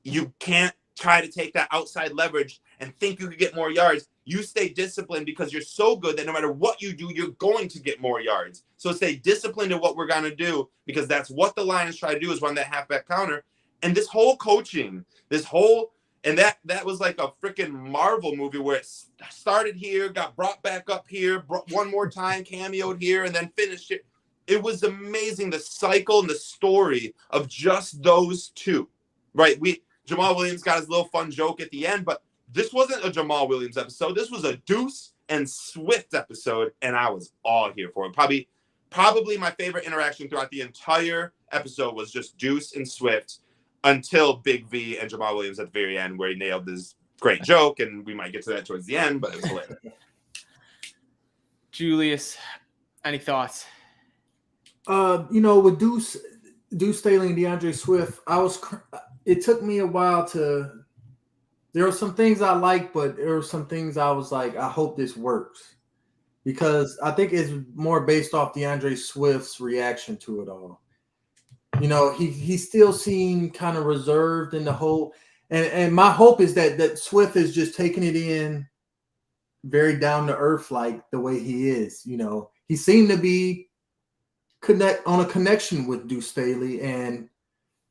You can't try to take that outside leverage and think you could get more yards. You stay disciplined because you're so good that no matter what you do, you're going to get more yards. So stay disciplined in what we're going to do, because that's what the Lions try to do, is run that halfback counter. And this whole coaching, and that was like a freaking Marvel movie where it started here, got brought back up here, one more time, cameoed here, and then finished it. It was amazing, the cycle and the story of just those two, right? Jamal Williams got his little fun joke at the end, but this wasn't a Jamal Williams episode. This was a Deuce and Swift episode, and I was all here for it. Probably my favorite interaction throughout the entire episode was just Deuce and Swift, until Big V and Jamal Williams at the very end, where he nailed this great joke, and we might get to that towards the end, but it was hilarious. Julius, any thoughts? With Deuce Staley and DeAndre Swift, it took me a while there were some things I liked, but there were some things I was like, I hope this works, because I think it's more based off DeAndre Swift's reaction to it all. He still seemed kind of reserved in the whole, and my hope is that Swift is just taking it in very down to earth, like the way he is. He seemed to be on a connection with Deuce Staley, and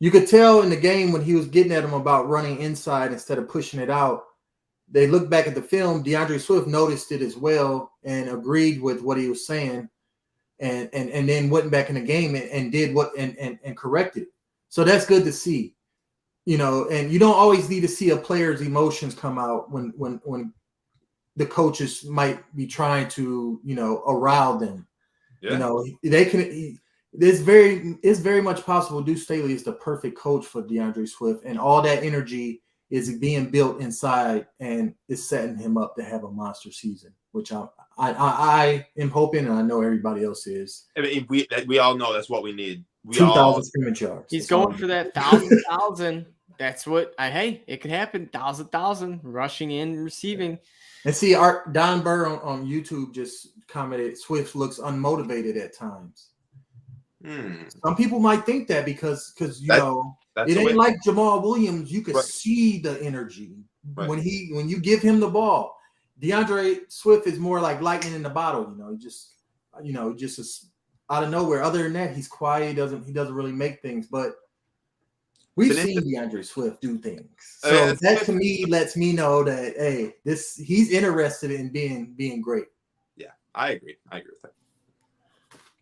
You could tell in the game when he was getting at him about running inside instead of pushing it out. They looked back at the film. DeAndre Swift noticed it as well and agreed with what he was saying, and then went back in the game and did what and corrected. So that's good to see. And you don't always need to see a player's emotions come out when the coaches might be trying to, arouse them. Yeah. They can. It's very much possible Deuce Staley is the perfect coach for DeAndre Swift, and all that energy is being built inside and is setting him up to have a monster season, which I am hoping, and I know everybody else is. I mean, we all know that's what we need. 2,000 scrimmage yards. He's going for that 1,000. That's what it could happen. 1,000 rushing in, receiving. And see, Don Burr on YouTube just commented, Swift looks unmotivated at times. Some people might think that because it ain't like Jamal Williams. You could see the energy when you give him the ball. DeAndre Swift is more like lightning in the bottle. Just out of nowhere. Other than that, he's quiet. He doesn't really make things. But we've seen DeAndre Swift do things. So that to me lets me know that he's interested in being great. Yeah, I agree with that.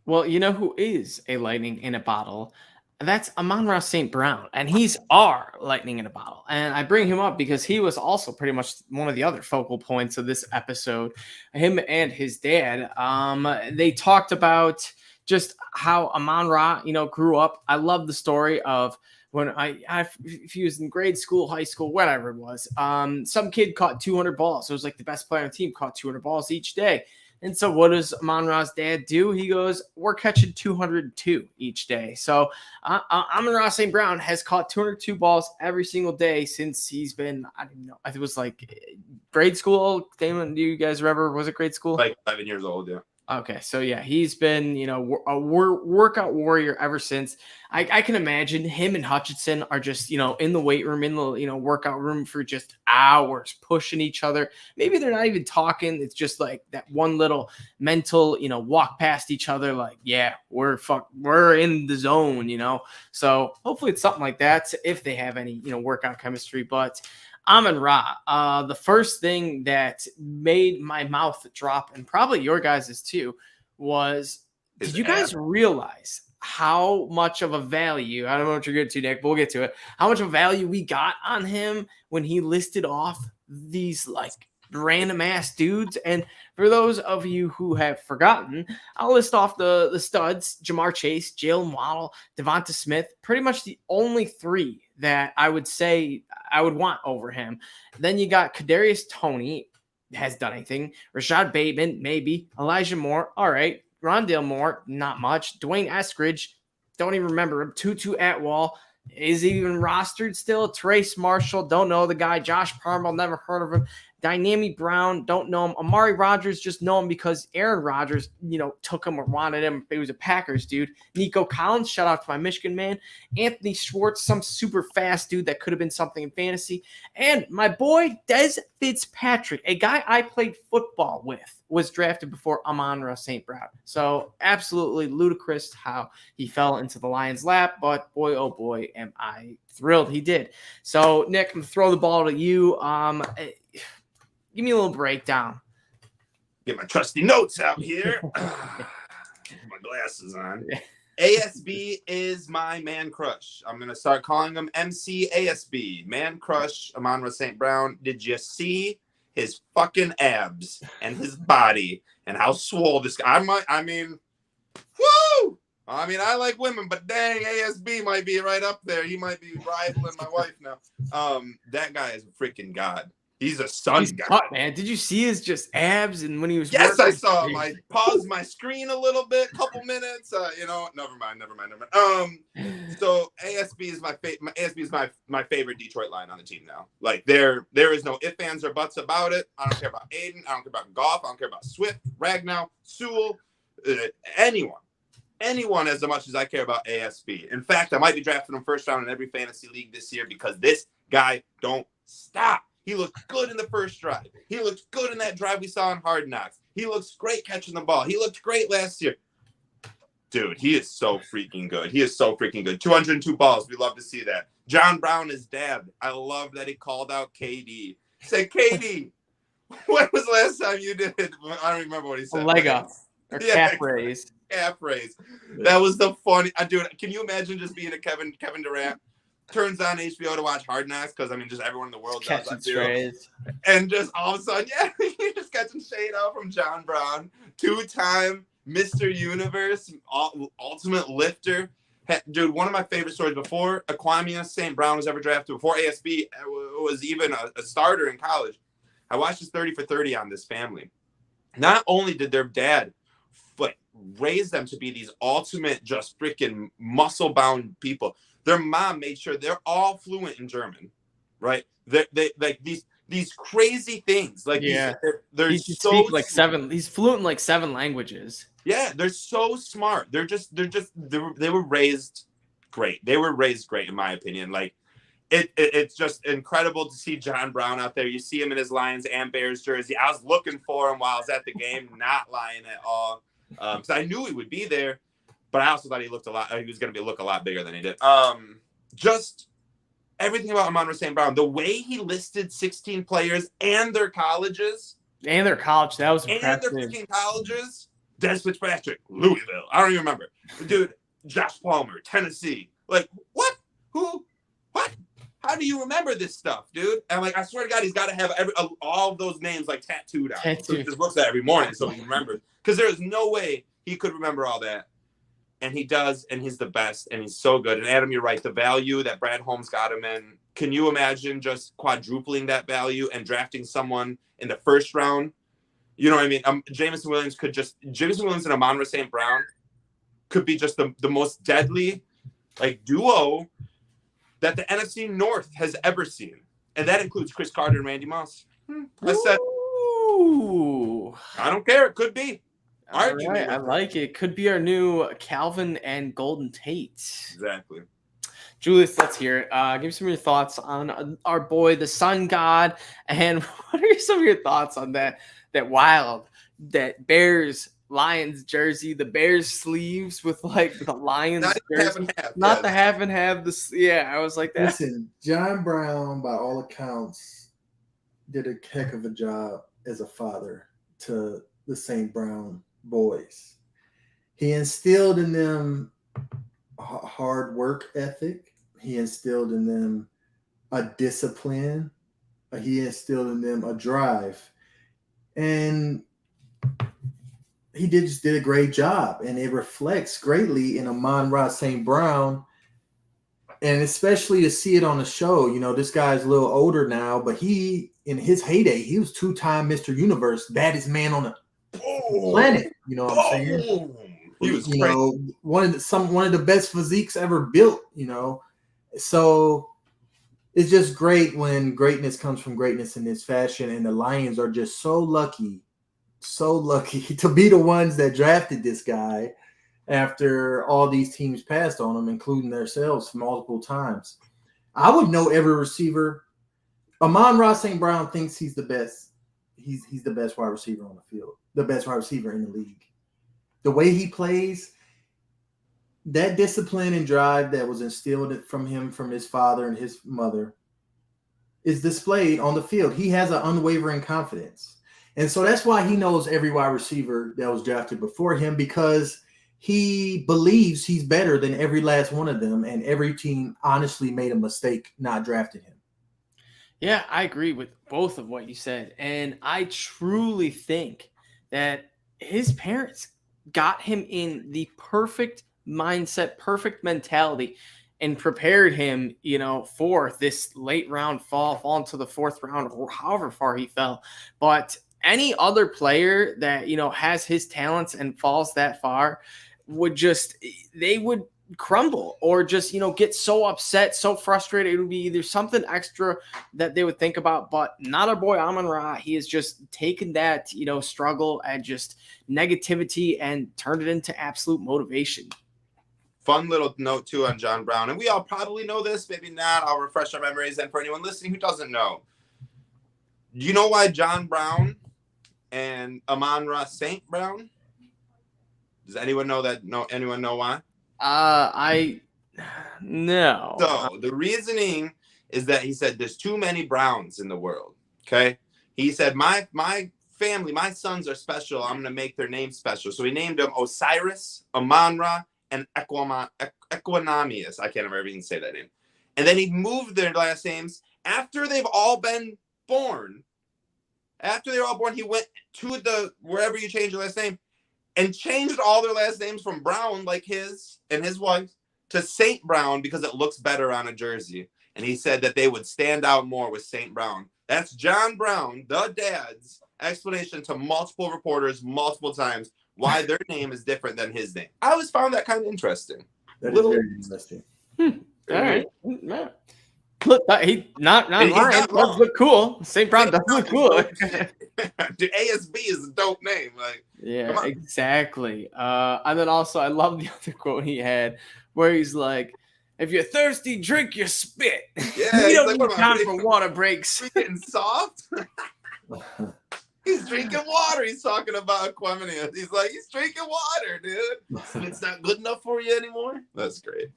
Well, you know who is a lightning in a bottle? That's Amon-Ra St. Brown, and he's our lightning in a bottle. And I bring him up because he was also pretty much one of the other focal points of this episode. Him and his dad, they talked about just how Amon-Ra, grew up. I love the story of when if he was in grade school, high school, whatever it was, some kid caught 200 balls. So it was like the best player on the team caught 200 balls each day. And so what does Amon-Ra's dad do? He goes, we're catching 202 each day. So Amon-Ra St. Brown has caught 202 balls every single day since he's been, I don't know, it was like grade school. Damon, do you guys remember? Was it grade school? Like 11 years old, yeah. Okay, so yeah, he's been, a workout warrior ever since. I can imagine him and Hutchinson are just, in the weight room, in the, workout room for just hours, pushing each other. Maybe they're not even talking. It's just like that one little mental, walk past each other. Like, yeah, we're in the zone, So hopefully it's something like that if they have any, workout chemistry. But Amon-Ra, the first thing that made my mouth drop, and probably your guys' too, was did you guys realize how much of a value, I don't know what you're getting to, Nick, but we'll get to it, how much of a value we got on him when he listed off these like random ass dudes? And for those of you who have forgotten, I'll list off the studs: Jamar Chase, Jalen Waddle, Devonta Smith, pretty much the only three that I would say I would want over him. Then you got Kadarius Toney, has done anything. Rashad Bateman, maybe. Elijah Moore, all right. Rondale Moore, not much. Dwayne Eskridge, don't even remember him. Tutu Atwell, is he even rostered still? Trace Marshall, don't know the guy. Josh Parmel, never heard of him. Dynami Brown, don't know him. Amari Rodgers, just know him because Aaron Rodgers, took him or wanted him. He was a Packers dude. Nico Collins, shout out to my Michigan man. Anthony Schwartz, some super fast dude that could have been something in fantasy. And my boy, Dez Fitzpatrick, a guy I played football with, was drafted before Amon-Ra St. Brown. So absolutely ludicrous how he fell into the Lions' lap. But boy, oh boy, am I thrilled he did. So, Nick, I'm going to throw the ball to you. Give me a little breakdown. Get my trusty notes out here. My glasses on. ASB is my man crush. I'm going to start calling him MC ASB. Man crush, Amon-Ra St. Brown. Did you see his fucking abs and his body and how swole this guy? I mean, woo! I mean, I like women, but dang, ASB might be right up there. He might be rivaling my wife now. That guy is a freaking god. He's a sun guy. Cut, man. Did you see his just abs and when he was Yes, I saw him. I paused my screen a little bit, couple minutes. Never mind. So ASB is ASB is my favorite Detroit line on the team now. Like there is no ifs, ands, or buts about it. I don't care about Aiden. I don't care about Goff. I don't care about Swift, Ragnow, Sewell, anyone as much as I care about ASB. In fact, I might be drafting him first round in every fantasy league this year because this guy don't stop. He looked good in the first drive. He looked good in that drive we saw in Hard Knocks. He looks great catching the ball. He looked great last year. Dude, he is so freaking good. He is so freaking good. 202 balls. We love to see that. John Brown, his dad. I love that he called out KD. He said, KD, when was the last time you did it? I don't remember what he said. A leg up or calf raise. Calf raise. That was the funny. Dude, can you imagine just being a Kevin Durant? Turns on HBO to watch Hard Knocks because, I mean, just everyone in the world does that too. And just all of a sudden, yeah, you're just catching shade out from John Brown. 2-time Mr. Universe, ultimate lifter. Dude, one of my favorite stories before Kwame St. Brown was ever drafted, before ASB was even a starter in college. I watched his 30 for 30 on this family. Not only did their dad raise them to be these ultimate, just freaking muscle-bound people, their mom made sure they're all fluent in German, right? They like these crazy things. Like, yeah, they're so like he's fluent in like 7 languages. Yeah, they're so smart. They were raised great. They were raised great, in my opinion. Like, it's just incredible to see John Brown out there. You see him in his Lions and Bears jersey. I was looking for him while I was at the game, not lying at all, because I knew he would be there. But I also thought he was going to look a lot bigger than he did. Just everything about Amon-Ra St. Brown, the way he listed 16 players and their colleges. And their college, that was impressive. And their freaking colleges. Des Fitzpatrick, Louisville. I don't even remember. Dude, Josh Palmer, Tennessee. Like, what? Who? What? How do you remember this stuff, dude? And, like, I swear to God, he's got to have all of those names, like, tattooed out. So he just looks at it every morning so he remembers. Because there is no way he could remember all that. And he does, and he's the best, and he's so good. And Adam, you're right. The value that Brad Holmes got him in, can you imagine just quadrupling that value and drafting someone in the first round? You know what I mean? Jameson Williams and Amon-Ra St. Brown could be just the most deadly, like, duo that the NFC North has ever seen. And that includes Chris Carter and Randy Moss. I said, ooh. I don't care. It could be. All right, I like it. Could be our new Calvin and Golden Tate. Exactly. Julius, let's hear it. Give me some of your thoughts on our boy, the Sun God, and what are some of your thoughts on that that Bears Lions jersey, the Bears sleeves with like the Lions jersey, not the half and half. I was like that. Listen, John Brown, by all accounts, did a heck of a job as a father to the St. Brown boys. He instilled in them hard work ethic. He instilled in them a discipline. He instilled in them a drive. And he just did a great job. And it reflects greatly in Amon-Ra St. Brown. And especially to see it on the show. You know, this guy's a little older now, but he, in his heyday, he was 2-time Mr. Universe, baddest man on the planet. You know what I'm saying? He was one of the best physiques ever built, you know. So it's just great when greatness comes from greatness in this fashion, and the Lions are just so lucky to be the ones that drafted this guy after all these teams passed on him, including themselves multiple times. I would know every receiver. Amon-Ra St. Brown thinks he's the best. He's the best wide receiver on the field, the best wide receiver in the league. The way he plays, that discipline and drive that was instilled from him, from his father and his mother, is displayed on the field. He has an unwavering confidence. And so that's why he knows every wide receiver that was drafted before him, because he believes he's better than every last one of them, and every team honestly made a mistake not drafting him. Yeah, I agree with both of what you said. And I truly think that his parents got him in the perfect mindset, perfect mentality, and prepared him, you know, for this late round fall into the 4th round, or however far he fell. But any other player that, you know, has his talents and falls that far they would crumble, or just, you know, get so upset, so frustrated. It would be either something extra that they would think about, but not our boy Amon-Ra. He has just taken that, you know, struggle and just negativity and turned it into absolute motivation. Fun little note too on John Brown, and we all probably know this, maybe not. I'll refresh our memories. And for anyone listening who doesn't know, you know why John Brown and Amon-Ra St. Brown Does anyone know that? No, anyone know why? No. So the reasoning is that he said there's too many Browns in the world. Okay. He said, my family, my sons are special. I'm going to make their name special. So he named them Osiris, Amonra, and Equanimous. I can't remember if you can say that name. And then he moved their last names after they've all been born. After they were all born, he went to the wherever you change your last name and changed all their last names from Brown, like his and his wife, to Saint Brown because it looks better on a jersey. And he said that they would stand out more with Saint Brown. That's John Brown, the dad's explanation to multiple reporters multiple times why their name is different than his name. I always found that kind of interesting. That is very interesting. All right. Look, he not lying. It does look cool. St. Brown does look cool. Dude, ASB is a dope name. Like, yeah, exactly. And then also, I love the other quote he had where he's like, "If you're thirsty, drink your spit." Yeah, we don't need time for water breaks. He's getting soft. He's drinking water. He's talking about equanimity. He's like, he's drinking water, dude. It's not good enough for you anymore. That's great.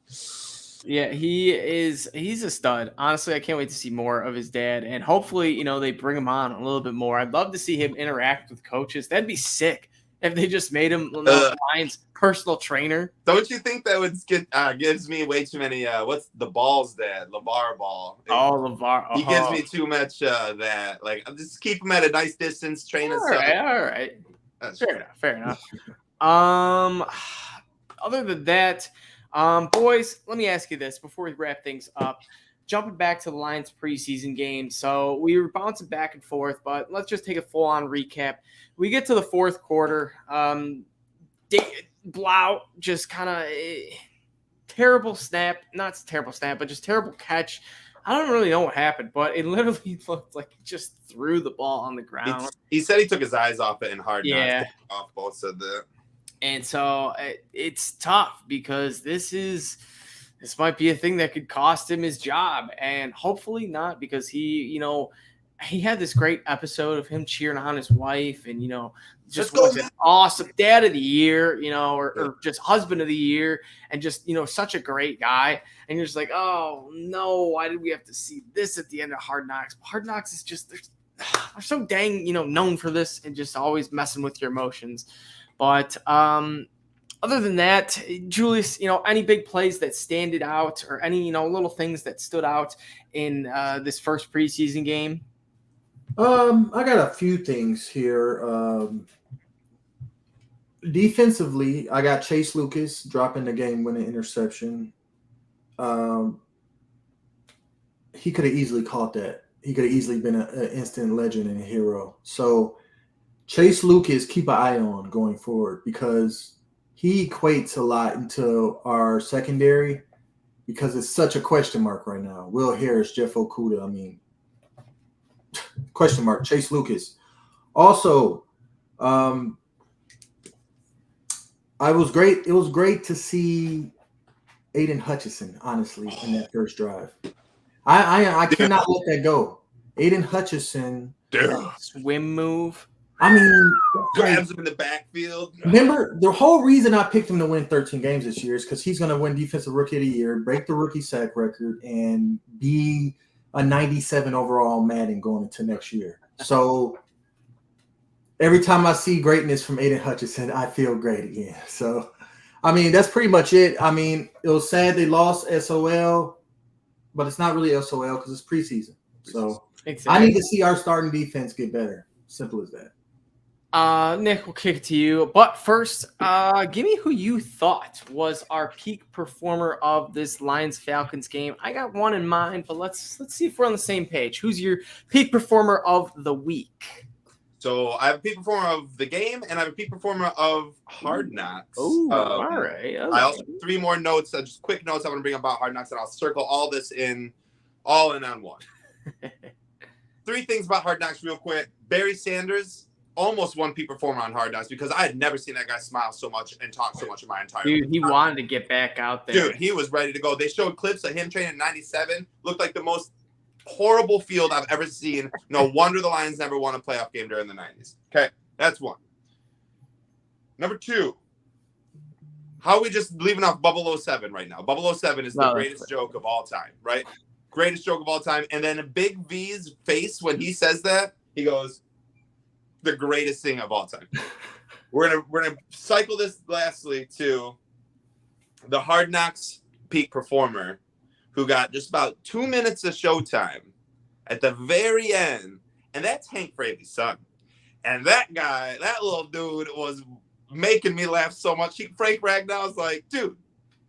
Yeah, he's a stud. Honestly, I can't wait to see more of his dad. And hopefully, they bring him on a little bit more. I'd love to see him interact with coaches. That'd be sick if they just made him Lions' personal trainer. Don't you think that would gives me way too many what's the Ball's dad? LeVar Ball. LeVar. He gives me too much that. Like, I'll just keep him at a nice distance, train us up. All right. That's Fair enough. Other than that, boys, let me ask you this before we wrap things up. Jumping back to the Lions preseason game. So we were bouncing back and forth, but let's just take a full-on recap. We get to the fourth quarter. Blau just kind of terrible snap. Not terrible snap, but just terrible catch. I don't really know what happened, but it literally looked like he just threw the ball on the ground. He said he took his eyes off it in hard knocks. Yeah. Off both said that. And so it's tough because this might be a thing that could cost him his job, and hopefully not, because he had this great episode of him cheering on his wife and, just was an awesome dad of the year, or just husband of the year, and just, such a great guy. And you're just like, oh no, why did we have to see this at the end of Hard Knocks? Hard Knocks is just, they're so dang, known for this and just always messing with your emotions. But other than that, Julius, any big plays that standed out, or any, little things that stood out in this first preseason game? I got a few things here. Defensively, I got Chase Lucas dropping the game-winning interception. He could have easily caught that. He could have easily been an instant legend and a hero. So Chase Lucas, keep an eye on going forward, because he equates a lot into our secondary, because it's such a question mark right now. Will Harris, Jeff Okudah, question mark. Chase Lucas. Also, it was great to see Aiden Hutchinson, honestly, in that first drive. I cannot let that go. Aiden Hutchinson. Swim move. Grabs him in the backfield. Remember, the whole reason I picked him to win 13 games this year is because he's going to win Defensive Rookie of the Year, break the rookie sack record, and be a 97 overall Madden going into next year. So every time I see greatness from Aiden Hutchinson, I feel great again. So, that's pretty much it. It was sad they lost SOL, but it's not really SOL because it's preseason. So exactly. I need to see our starting defense get better. Simple as that. Nick, we'll kick it to you. But first, give me who you thought was our peak performer of this Lions-Falcons game. I got one in mind, but let's see if we're on the same page. Who's your peak performer of the week? So I have a peak performer of the game, and I have a peak performer of Hard Knocks. Oh, all right. I also have 3 more notes, just quick notes I want to bring about Hard Knocks, and I'll circle all in on one. 3 things about Hard Knocks real quick. Barry Sanders almost won peak performer on Hard Knocks, because I had never seen that guy smile so much and talk so much in my entire life. Dude, he wanted to get back out there. Dude, he was ready to go. They showed clips of him training in 97. Looked like the most horrible field I've ever seen. No wonder the Lions never won a playoff game during the 90s. Okay, that's one. Number 2, How are we just leaving off Bubble 07 right now? Bubble 07 is the greatest joke of all time, right? Greatest joke of all time. And then Big V's face when he says that, he goes, the greatest thing of all time. We're gonna cycle this lastly to the Hard Knocks peak performer who got just about 2 minutes of showtime at the very end, and that's Hank Fraley's son. And that guy, that little dude, was making me laugh so much. Frank Ragnow was like, dude,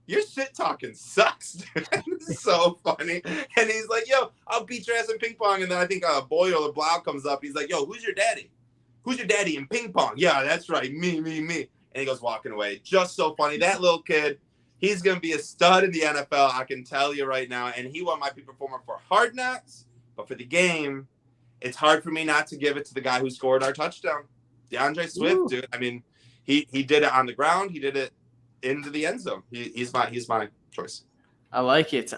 your shit talking sucks, dude. This is so funny. And he's like, yo, I'll beat your ass in ping pong. And then I think Boyle or Blau comes up. He's like, yo, who's your daddy? Who's your daddy in ping pong? Yeah, that's right. Me. And he goes walking away. Just so funny. That little kid, he's going to be a stud in the NFL. I can tell you right now. And he won my peak performer for Hard Knocks. But for the game, it's hard for me not to give it to the guy who scored our touchdown. DeAndre Swift, dude. I mean, he did it on the ground. He did it into the end zone. He's my choice. I like it.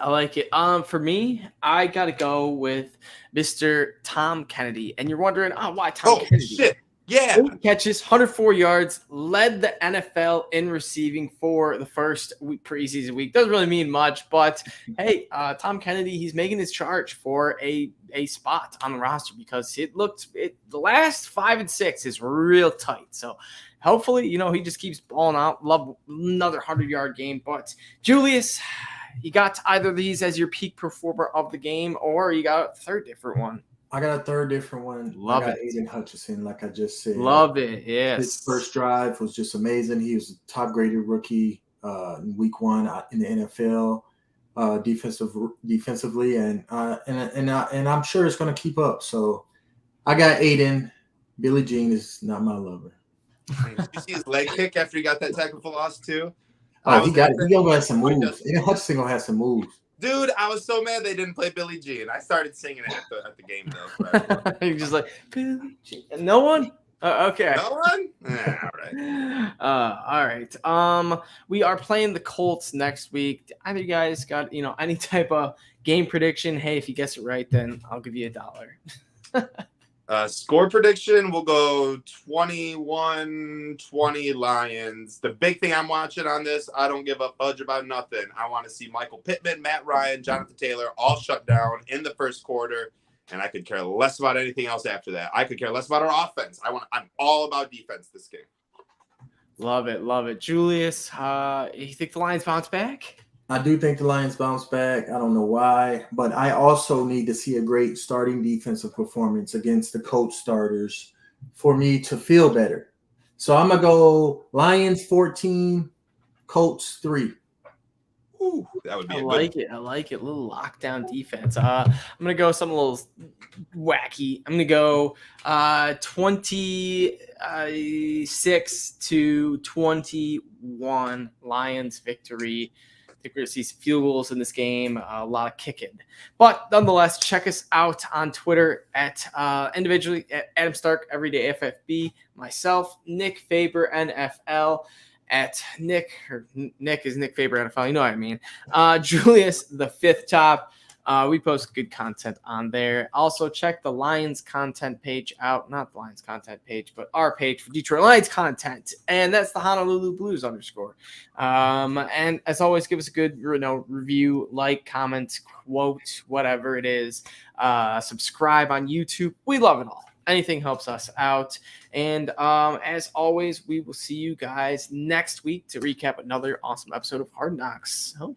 For me, I gotta go with Mr. Tom Kennedy. And you're wondering, why Tom Kennedy? Shit. Yeah. 8 catches, 104 yards, led the NFL in receiving for the first preseason week. Doesn't really mean much, but hey, Tom Kennedy, he's making his charge for a spot on the roster because the last 5 and 6 is real tight. So hopefully, he just keeps balling out. Love another 100-yard game. But Julius, you got either of these as your peak performer of the game, or you got a third different one. I got a third different one. Love I got it. Aiden Hutchinson, like I just said. Love it. Yes. His first drive was just amazing. He was a top-graded rookie in week 1 in the NFL, defensively, and I'm sure it's going to keep up. So I got Aiden. Billie Jean is not my lover. Did you see his leg kick after he got that tackle for loss too? Oh, he got it. He gonna have some moves. Aiden Hutchinson gonna have some moves. Dude, I was so mad they didn't play Billie Jean. I started singing it at the game though. You're just like, Billie Jean. No one? Okay. No one? All right. All right. We are playing the Colts next week. Either you guys got, any type of game prediction? Hey, if you guess it right, then I'll give you $1. Score prediction, we'll go 21-20 Lions. The big thing I'm watching on this, I don't give a fudge about nothing. I want to see Michael Pittman, Matt Ryan, Jonathan Taylor all shut down in the first quarter, and I could care less about anything else after that. I could care less about our offense. I'm all about defense this game. Love it. Julius, you think the Lions bounce back? I do think the Lions bounce back. I don't know why, but I also need to see a great starting defensive performance against the Colts starters for me to feel better. So I'm going to go Lions 14, Colts 3. Ooh, that would be I like it. A little lockdown defense. I'm going to go something a little wacky. I'm going to go 26-21 Lions victory. I think we're going to see some field goals in this game, a lot of kicking. But nonetheless, check us out on Twitter at individually at Adam Stark, Everyday FFB, myself, Nick Faber, NFL, at Nick is Nick Faber, NFL, you know what I mean. Julius, the Fifth Top. We post good content on there. Also, check the Lions content page out. Not the Lions content page, but our page for Detroit Lions content. And that's the Honolulu Blues _. And as always, give us a good review, like, comment, quote, whatever it is. Subscribe on YouTube. We love it all. Anything helps us out. And as always, we will see you guys next week to recap another awesome episode of Hard Knocks. Oh.